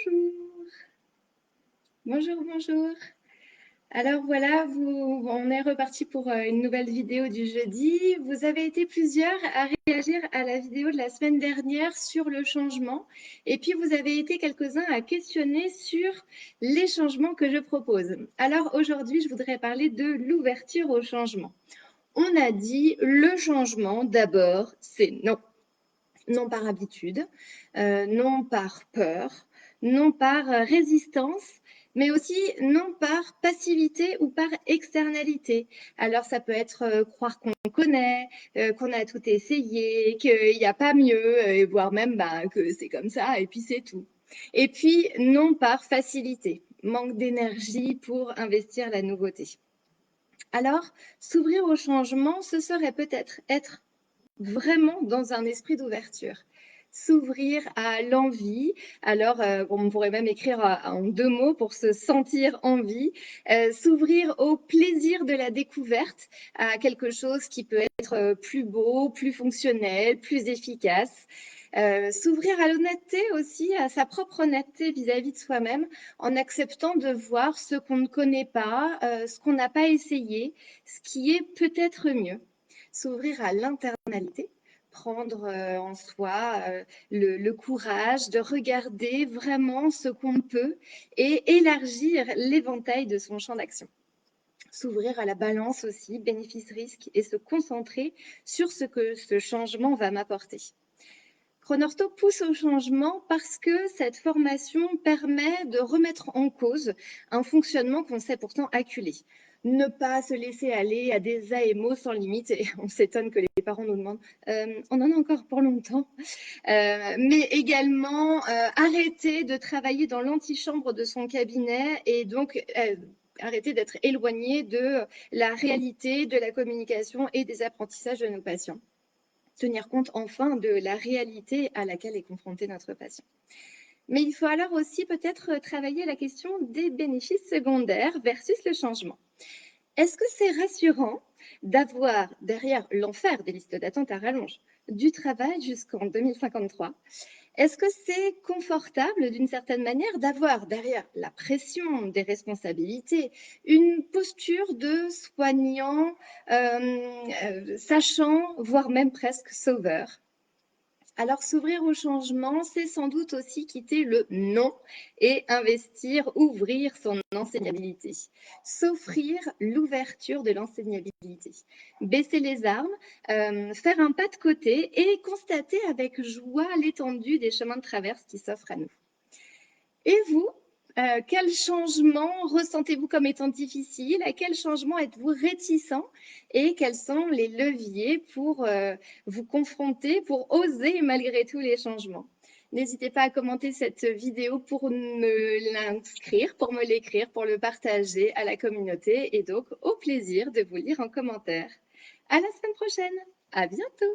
Bonjour. Bonjour, bonjour. Alors voilà, on est reparti pour une nouvelle vidéo du jeudi. Vous avez été plusieurs à réagir à la vidéo de la semaine dernière sur le changement. Et puis vous avez été quelques-uns à questionner sur les changements que je propose. Alors aujourd'hui, je voudrais parler de l'ouverture au changement. On a dit le changement, d'abord, c'est non. Non par habitude, non par peur, non par résistance, mais aussi non par passivité ou par externalité. Alors ça peut être croire qu'on connaît, qu'on a tout essayé, qu'il n'y a pas mieux, et voire même que c'est comme ça et puis c'est tout. Et puis non par facilité, manque d'énergie pour investir la nouveauté. Alors, s'ouvrir au changement, ce serait peut-être être vraiment dans un esprit d'ouverture. S'ouvrir à l'envie. Alors, on pourrait même écrire en 2 mots pour se sentir en vie. S'ouvrir au plaisir de la découverte, à quelque chose qui peut être plus beau, plus fonctionnel, plus efficace. S'ouvrir à l'honnêteté aussi, à sa propre honnêteté vis-à-vis de soi-même, en acceptant de voir ce qu'on ne connaît pas, ce qu'on n'a pas essayé, ce qui est peut-être mieux. S'ouvrir à l'internalité, prendre en soi le courage de regarder vraiment ce qu'on peut et élargir l'éventail de son champ d'action. S'ouvrir à la balance aussi, bénéfice-risque, et se concentrer sur ce que ce changement va m'apporter. Chronorto pousse au changement parce que cette formation permet de remettre en cause un fonctionnement qu'on sait pourtant acculé. Ne pas se laisser aller à des AMO sans limite, et on s'étonne que les parents nous demandent on en a encore pour longtemps, mais également arrêter de travailler dans l'antichambre de son cabinet et donc arrêter d'être éloigné de la réalité, de la communication et des apprentissages de nos patients. Tenir compte enfin de la réalité à laquelle est confronté notre patient. Mais il faut alors aussi peut-être travailler la question des bénéfices secondaires versus le changement. Est-ce que c'est rassurant d'avoir derrière l'enfer des listes d'attente à rallonge du travail jusqu'en 2053 ? Est-ce que c'est confortable d'une certaine manière d'avoir derrière la pression des responsabilités une posture de soignant, sachant, voire même presque sauveur ? Alors s'ouvrir au changement, c'est sans doute aussi quitter le non et investir, ouvrir son enseignabilité. S'offrir l'ouverture de l'enseignabilité. Baisser les armes, faire un pas de côté et constater avec joie l'étendue des chemins de traverse qui s'offrent à nous. Et vous, quel changement ressentez-vous comme étant difficile? À quel changement êtes-vous réticent? Et quels sont les leviers pour vous confronter, pour oser malgré tout les changements? N'hésitez pas à commenter cette vidéo pour me l'inscrire, pour me l'écrire, pour le partager à la communauté et donc au plaisir de vous lire en commentaire. À la semaine prochaine. À bientôt.